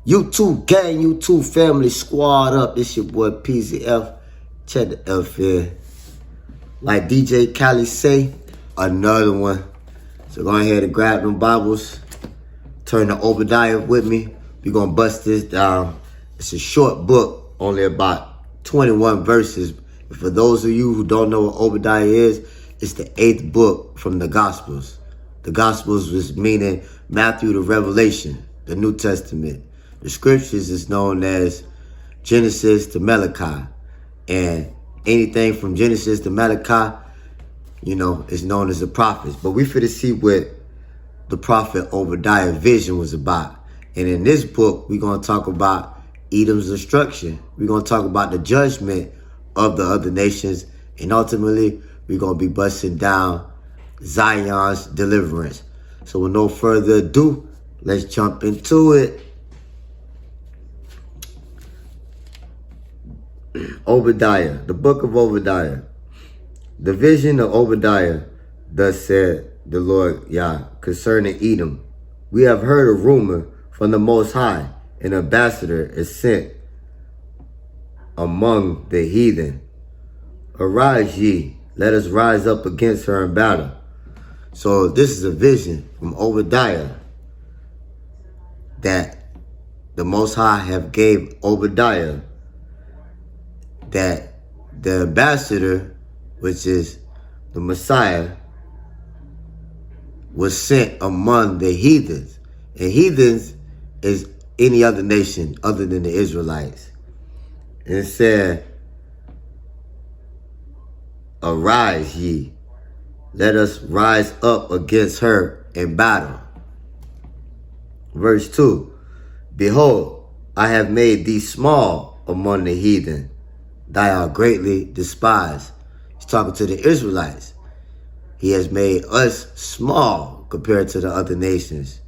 YouTube gang, YouTube family, squad up. This your boy PZF. Check the F here. Like DJ Khaled say, another one. So go ahead and grab them Bibles. Turn to Obadiah with me. We're going to bust this down. It's a short book, only about 21 verses. For those of you who don't know what Obadiah is, it's the 8th book from the Gospels. The Gospels was meaning Matthew to Revelation, the New Testament. The scriptures is known as Genesis to Malachi. And anything from Genesis to Malachi, you know, is known as the prophets. But we finna see what the prophet Obadiah vision was about. And in this book, we're going to talk about Edom's destruction. We're going to talk about the judgment of the other nations. And ultimately, we're going to be busting down Zion's deliverance. So with no further ado, let's jump into it. Obadiah, the book of Obadiah. The vision of Obadiah, thus said the Lord Yah, concerning Edom. We have heard a rumor from the Most High, an ambassador is sent among the heathen. Arise ye, let us rise up against her in battle. So this is a vision from Obadiah that the Most High have gave Obadiah, that the ambassador, which is the Messiah, was sent among the heathens. And heathens is any other nation other than the Israelites. And it said, arise ye, let us rise up against her in battle. Verse 2, behold, I have made thee small among the heathen. Thou art greatly despised. He's talking to the Israelites. He has made us small compared to the other nations,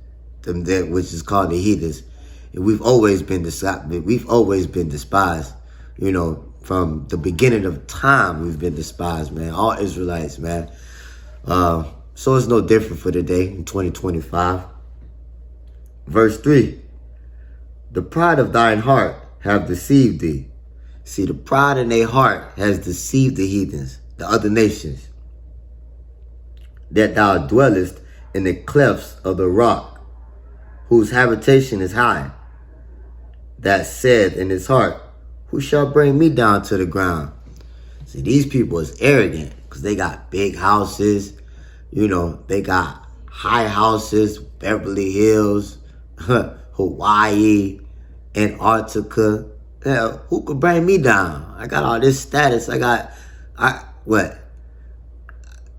which is called the heathens. And we've always been despised. You know, from the beginning of time, we've been despised, man. All Israelites, man. So it's no different for today in 2025. Verse 3, the pride of thine heart have deceived thee. See, the pride in their heart has deceived the heathens, the other nations, that thou dwellest in the clefts of the rock, whose habitation is high, that said in his heart, who shall bring me down to the ground? See, these people is arrogant because they got big houses, you know, they got high houses, Beverly Hills, Hawaii, Antarctica. Hell, who could bring me down? I got all this status. I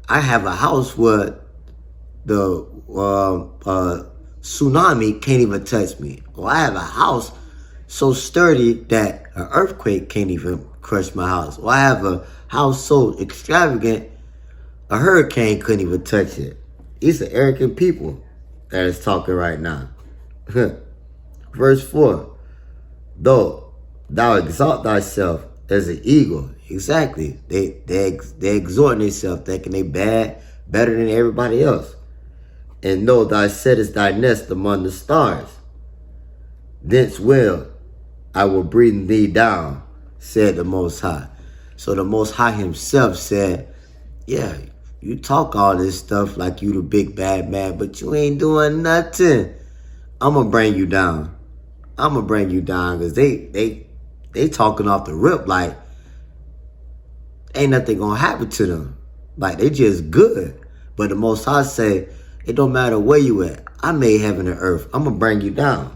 have a house where the tsunami can't even touch me. Or I have a house so sturdy that an earthquake can't even crush my house. Or I have a house so extravagant a hurricane couldn't even touch it. These are arrogant people that is talking right now. Verse 4, though thou exalt thyself as an eagle. Exactly. They exhort themselves, thinking they better than everybody else. And know thou settest thy nest among the stars. Thence I will bring thee down, said the Most High. So the Most High himself said, yeah, you talk all this stuff like you the big bad man, but you ain't doing nothing. I'm going to bring you down. I'm going to bring you down because they talking off the rip like ain't nothing going to happen to them. Like they just good. But the Most High say, it don't matter where you at. I made heaven and earth. I'm going to bring you down.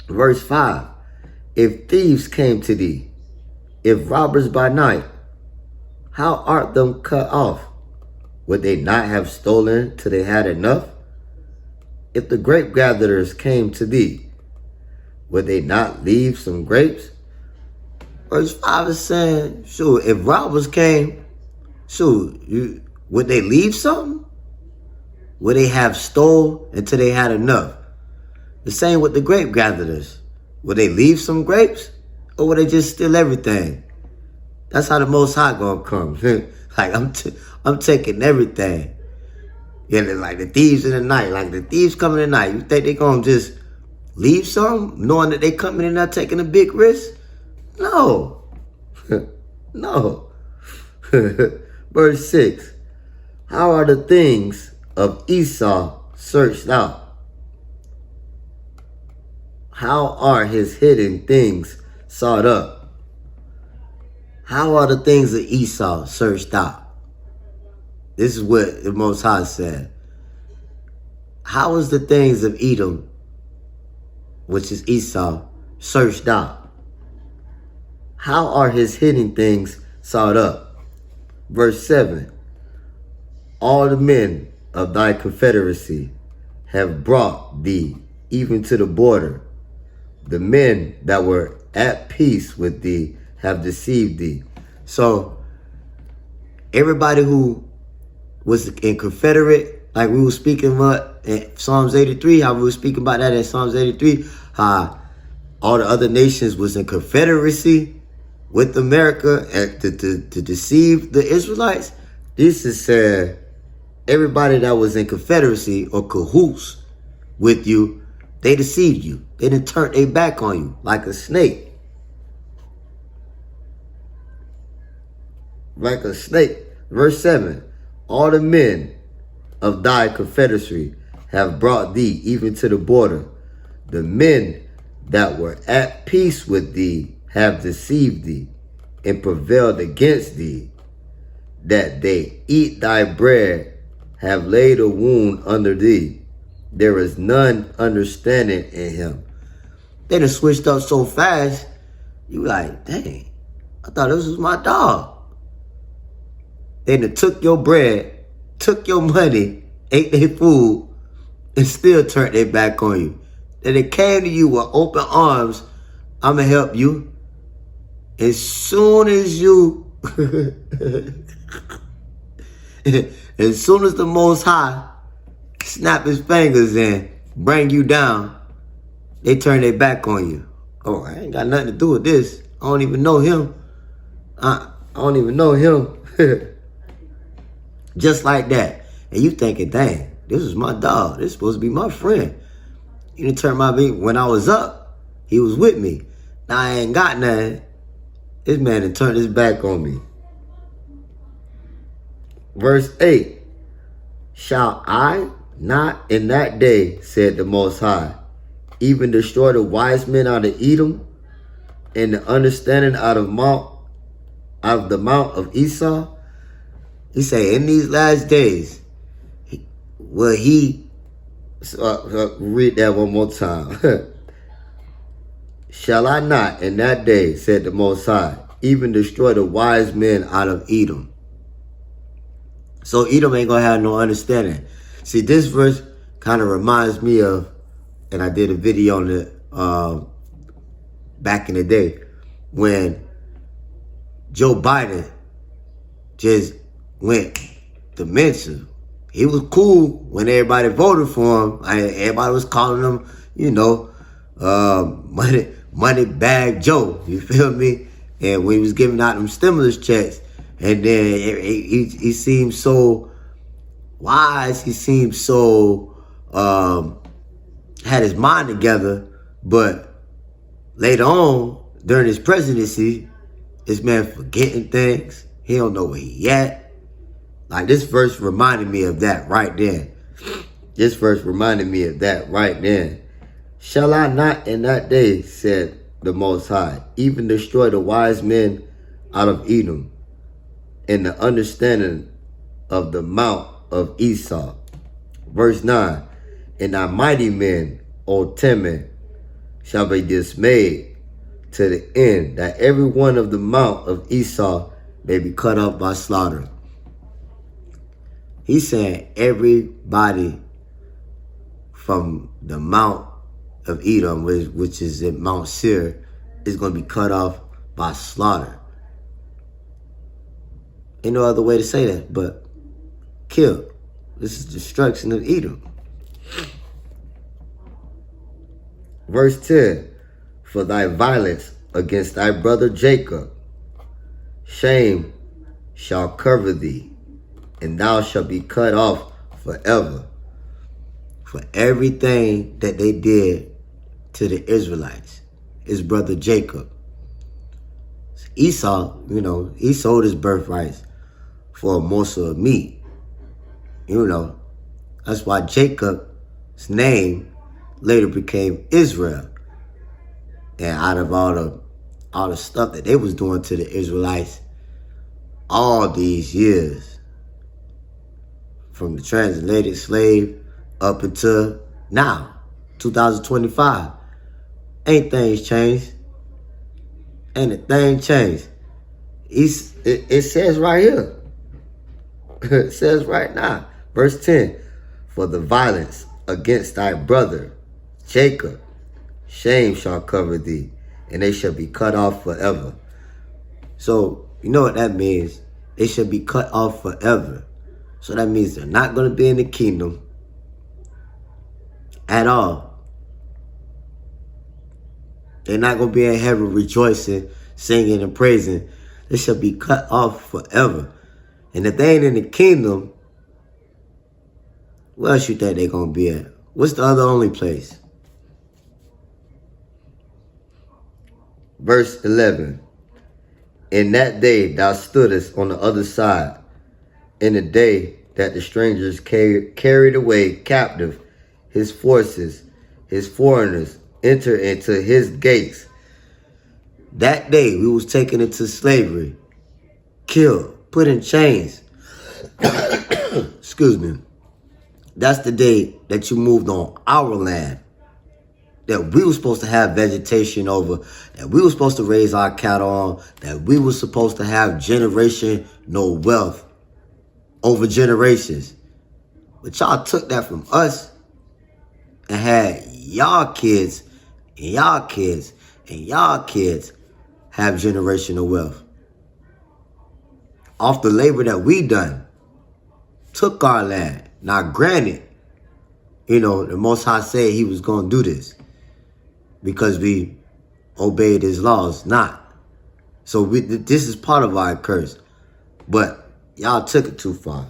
Verse 5, if thieves came to thee, if robbers by night, how art them cut off? Would they not have stolen till they had enough? If the grape gatherers came to thee, would they not leave some grapes? Verse 5 is saying, shoot, if robbers came, shoot, would they leave something? Would they have stole until they had enough? The same with the grape gatherers. Would they leave some grapes? Or would they just steal everything? That's how the Most High gonna come. Like, I'm taking everything. Yeah, they're like the thieves in the night. Like the thieves coming at night. You think they gonna just leave some, knowing that they coming in there taking a big risk? No. No. Verse 6. How are the things of Esau searched out? How are his hidden things sought up? How are the things of Esau searched out? This is what the Most High said. How is the things of Edom, which is Esau, searched out? How are his hidden things sought up? Verse 7. All the men of thy confederacy have brought thee even to the border. The men that were at peace with thee have deceived thee. So everybody who was in Confederate, like we were speaking about in Psalms 83, how we were speaking about that in Psalms 83, how all the other nations was in Confederacy with America and to deceive the Israelites. This is saying everybody that was in Confederacy or cahoots with you, they deceived you. They didn't turn their back on you like a snake. Like a snake. Verse 7. All the men of thy confederacy have brought thee even to the border. The men that were at peace with thee have deceived thee and prevailed against thee, that they eat thy bread, have laid a wound under thee. There is none understanding in him. They done switched up so fast, you like, dang, I thought this was my dog. They done took your bread, took your money, ate their food, and still turned their back on you. Then they came to you with open arms. I'm going to help you. As soon as you, as soon as the Most High snap his fingers and bring you down, they turn their back on you. Oh, I ain't got nothing to do with this. I don't even know him. I don't even know him. Just like that. And you thinking, dang, this is my dog. This is supposed to be my friend. He didn't turn my beat. When I was up, he was with me. Now I ain't got nothing. This man done turned his back on me. Verse 8. Shall I not in that day, said the Most High, even destroy the wise men out of Edom, and the understanding out of the mount of Esau? He say, in these last days, will he, read that one more time. Shall I not in that day, said the Most High, even destroy the wise men out of Edom? So Edom ain't gonna have no understanding. See, this verse kind of reminds me of, and I did a video on it back in the day, when Joe Biden just went dementia. He was cool when everybody voted for him. Everybody was calling him, money bag Joe. You feel me? And when he was giving out them stimulus checks, and then he seemed so wise. He seemed so had his mind together. But later on, during his presidency, this man forgetting things. He don't know where he at. Like, this verse reminded me of that right then. This verse reminded me of that right then. Shall I not in that day, said the Most High, even destroy the wise men out of Edom, and the understanding of the mount of Esau? Verse 9. And thy mighty men, O Teman, shall be dismayed to the end, that every one of the mount of Esau may be cut off by slaughter. He's saying everybody from the Mount of Edom, which is in Mount Seir, is going to be cut off by slaughter. Ain't no other way to say that, but kill. This is destruction of Edom. Verse 10. For thy violence against thy brother Jacob, shame shall cover thee, and thou shalt be cut off forever for everything that they did to the Israelites, his brother Jacob. Esau, he sold his birthrights for a morsel of meat. That's why Jacob's name later became Israel. And out of all the stuff that they was doing to the Israelites all these years, from the translated slave up until now, 2025, ain't things changed. Ain't a thing changed. It says right here. It says right now, verse 10, for the violence against thy brother Jacob, shame shall cover thee, and they shall be cut off forever. So, you know what that means? They shall be cut off forever. So that means they're not going to be in the kingdom at all. They're not going to be in heaven rejoicing, singing, and praising. They shall be cut off forever. And if they ain't in the kingdom, where else you think they're going to be at? What's the other only place? Verse 11. In that day thou stoodest on the other side, in the day that the strangers carried away captive his forces, his foreigners enter into his gates. That day we was taken into slavery, killed, put in chains. Excuse me. That's the day that you moved on our land, that we were supposed to have vegetation over, that we were supposed to raise our cattle on, that we were supposed to have no wealth over generations. But y'all took that from us and had y'all kids and y'all kids and y'all kids have generational wealth off the labor that we done. Took our land. Now granted, the Most High said he was going to do this because we obeyed his laws, not. So this is part of our curse. But y'all took it too far.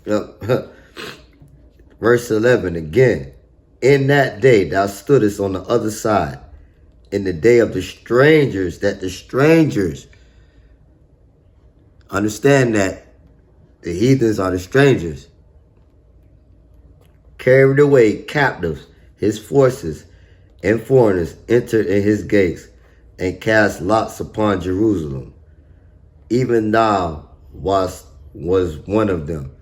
Yep. Verse 11 again. In that day thou stoodest on the other side, in the day of the strangers, that the strangers, understand that the heathens are the strangers, carried away captives his forces, and foreigners entered in his gates, and cast lots upon Jerusalem. Even thou was one of them.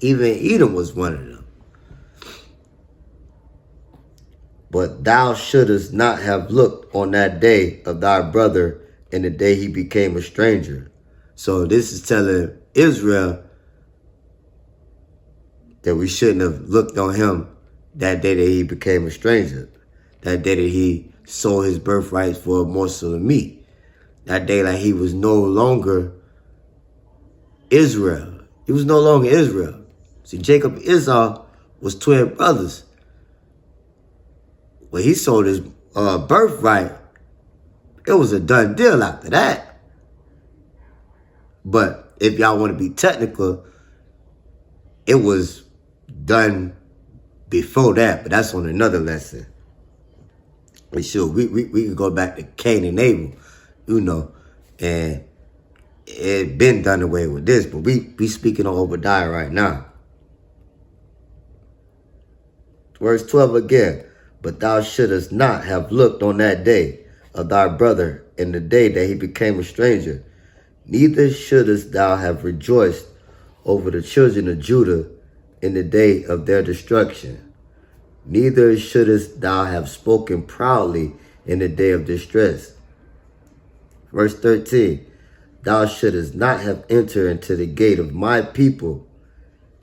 Even Edom was one of them. But thou shouldest not have looked on that day of thy brother, in the day he became a stranger. So this is telling Israel that we shouldn't have looked on him that day that he became a stranger. That day that he sold his birthrights for a morsel of meat. That day that he was no longer Israel. He was no longer Israel. See, Jacob and Esau was twin brothers. When he sold his birthright, it was a done deal after that. But if y'all want to be technical, it was done before that, but that's on another lesson. We can go back to Cain and Abel, and it been done away with this, but we speaking on Obadiah right now. Verse 12 again. But thou shouldest not have looked on that day of thy brother, in the day that he became a stranger. Neither shouldest thou have rejoiced over the children of Judah in the day of their destruction. Neither shouldest thou have spoken proudly in the day of distress. Verse 13. Thou shouldest not have entered into the gate of my people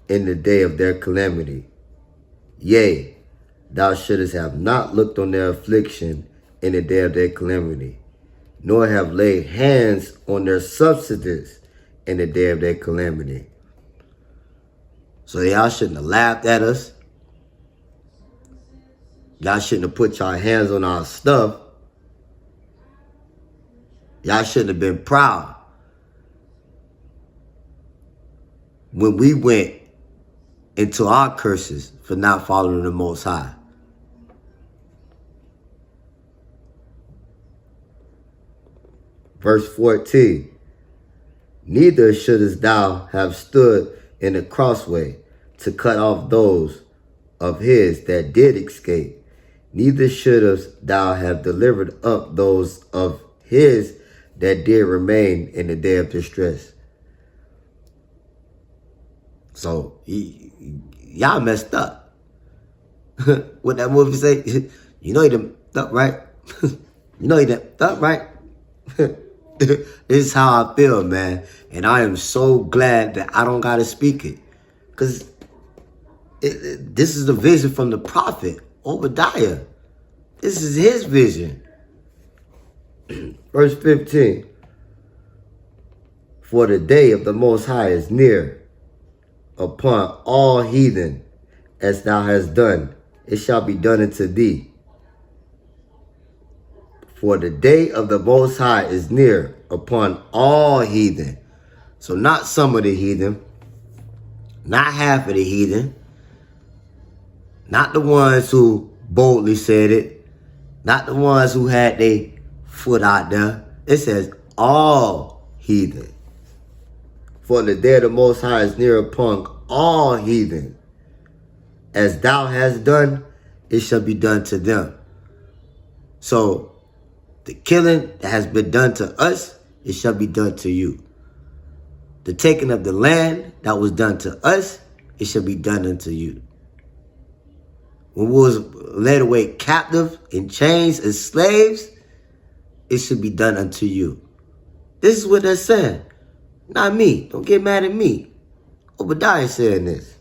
in the day of their calamity. Yea, thou shouldest have not looked on their affliction in the day of their calamity, nor have laid hands on their substance in the day of their calamity. So y'all shouldn't have laughed at us. Y'all shouldn't have put y'all hands on our stuff. Y'all shouldn't have been proud when we went into our curses for not following the Most High. Verse 14. Neither shouldest thou have stood in the crossway to cut off those of his that did escape. Neither shouldest thou have delivered up those of his that did remain in the day of distress. So, y'all messed up. What that movie say? You know you done up, right? You know you done up, right? This is how I feel, man. And I am so glad that I don't got to speak it. Because this is the vision from the prophet, Obadiah. This is his vision. Verse 15. For the day of the Most High is near upon all heathen, as thou hast done. It shall be done unto thee. For the day of the Most High is near upon all heathen. So not some of the heathen, not half of the heathen, not the ones who boldly said it, not the ones who had their foot out there. It says all heathen. For the day of the Most High is near upon all heathen. As thou hast done, it shall be done to them. So the killing that has been done to us, it shall be done to you. The taking of the land that was done to us, it shall be done unto you. When we was led away captive in chains as slaves, it should be done unto you. This is what they're saying. Not me. Don't get mad at me. Obadiah saying this.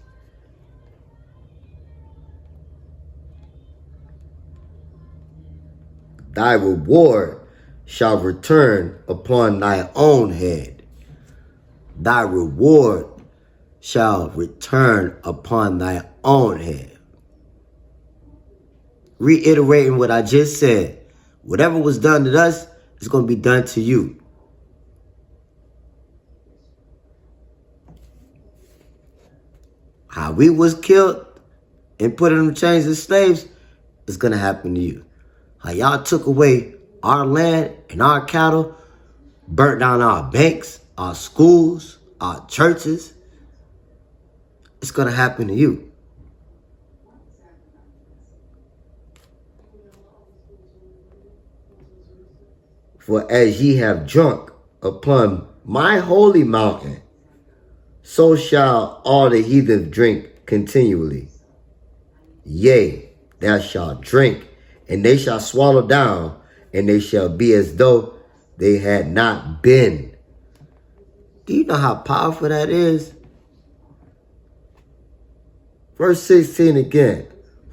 Thy reward shall return upon thy own head. Thy reward shall return upon thy own head. Reiterating what I just said. Whatever was done to us is going to be done to you. How we was killed and put in the chains as slaves is going to happen to you. How y'all took away our land and our cattle, burnt down our banks, our schools, our churches. It's going to happen to you. For as ye have drunk upon my holy mountain, so shall all the heathen drink continually. Yea, thou shalt drink, and they shall swallow down, and they shall be as though they had not been. Do you know how powerful that is? Verse 16 again.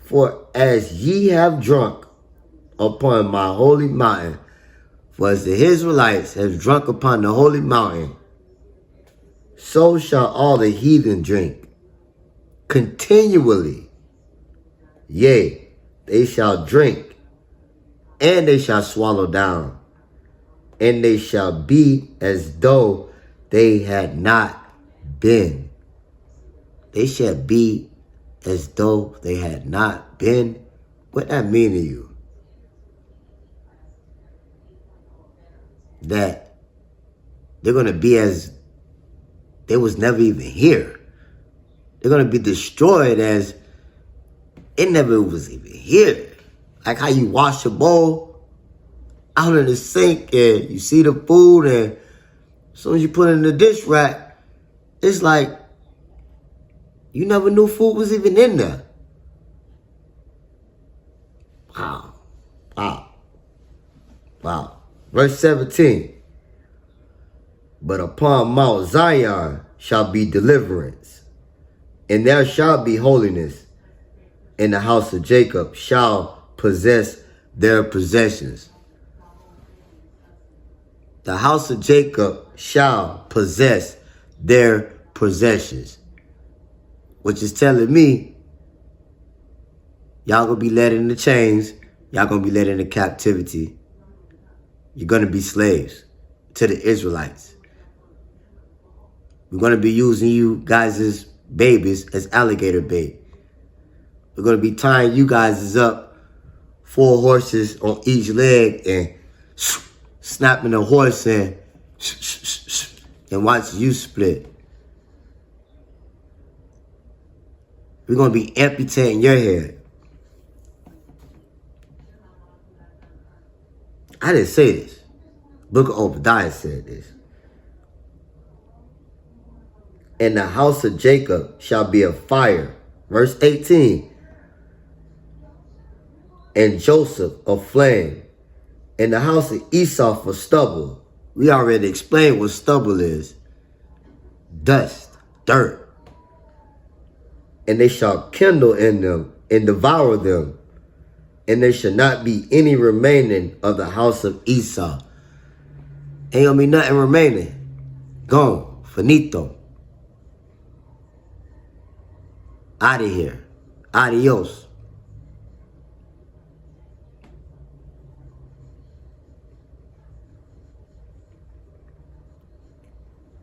For as ye have drunk upon my holy mountain, for as the Israelites have drunk upon the holy mountain, so shall all the heathen drink continually. Yea, they shall drink, and they shall swallow down, and they shall be as though they had not been. They shall be as though they had not been. What that mean to you? That they're going to be as they was never even here. They're going to be destroyed as it never was even here. Like how you wash a bowl out in the sink and you see the food, and as soon as you put it in the dish rack, it's like you never knew food was even in there. Wow. Wow. Wow. Verse 17. But upon Mount Zion shall be deliverance, and there shall be holiness, and the house of Jacob shall possess their possessions. The house of Jacob shall possess their possessions. Which is telling me, y'all gonna be led into chains. Y'all gonna be led into captivity. You're gonna be slaves to the Israelites. We're gonna be using you guys as babies as alligator bait. We're going to be tying you guys up, 4 horses on each leg, and snapping the horse and watch you split. We're going to be amputating your head. I didn't say this. Book of Obadiah said this. And the house of Jacob shall be a fire. Verse 18. And Joseph a flame. And the house of Esau for stubble. We already explained what stubble is. Dust, dirt. And they shall kindle in them and devour them. And there shall not be any remaining of the house of Esau. Ain't gonna be nothing remaining. Gone. Finito. Out of here. Adios.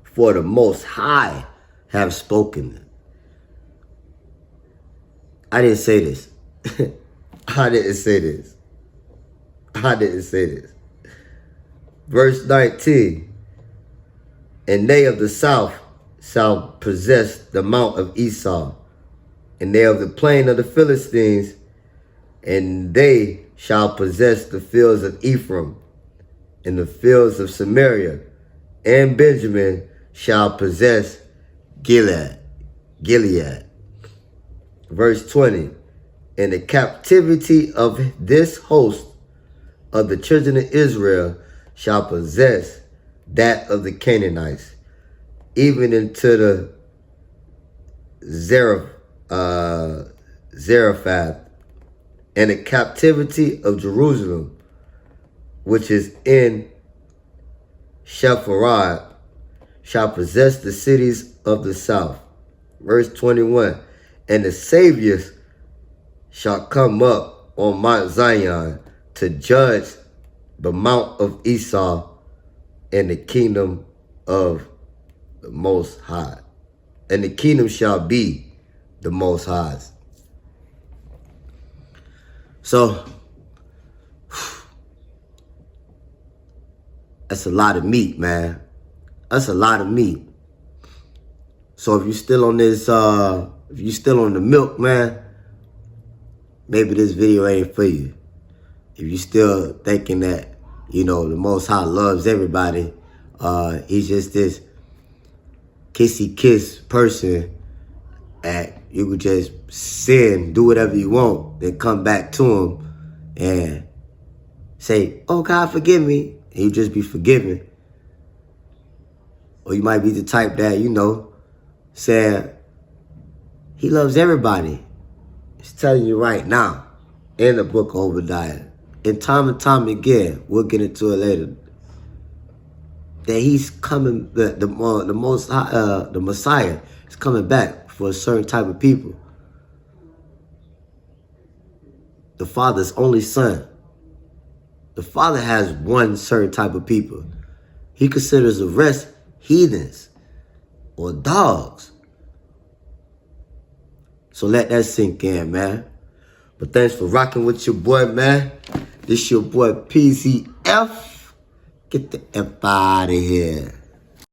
For the Most High have spoken. I didn't say this. I didn't say this. I didn't say this. Verse 19. And they of the south shall possess the mount of Esau, and they of the plain of the Philistines, and they shall possess the fields of Ephraim, and the fields of Samaria, and Benjamin shall possess Gilead. Verse 20. And the captivity of this host of the children of Israel shall possess that of the Canaanites, even into the Zarephath, and the captivity of Jerusalem, which is in Shepharad, shall possess the cities of the south. Verse 21. And the saviors shall come up on Mount Zion to judge the mount of Esau and the kingdom of the Most High. And the kingdom shall be the Most High's. So, that's a lot of meat, man. That's a lot of meat. So if you're still on this, if you're still on the milk, man, maybe this video ain't for you. If you're still thinking that, you know, the Most High loves everybody, he's just this kissy kiss person that you could just sin, do whatever you want, then come back to him and say, oh, God, forgive me. And you just be forgiven. Or you might be the type that, you know, said, he loves everybody. He's telling you right now in the book of Obadiah, and time again, we'll get into it later, that he's coming, the Most High, the Messiah is coming back for a certain type of people. The Father's only Son. The Father has one certain type of people. He considers the rest heathens or dogs. So let that sink in, man. But thanks for rocking with your boy, man. This your boy PZF. Get the F out of here.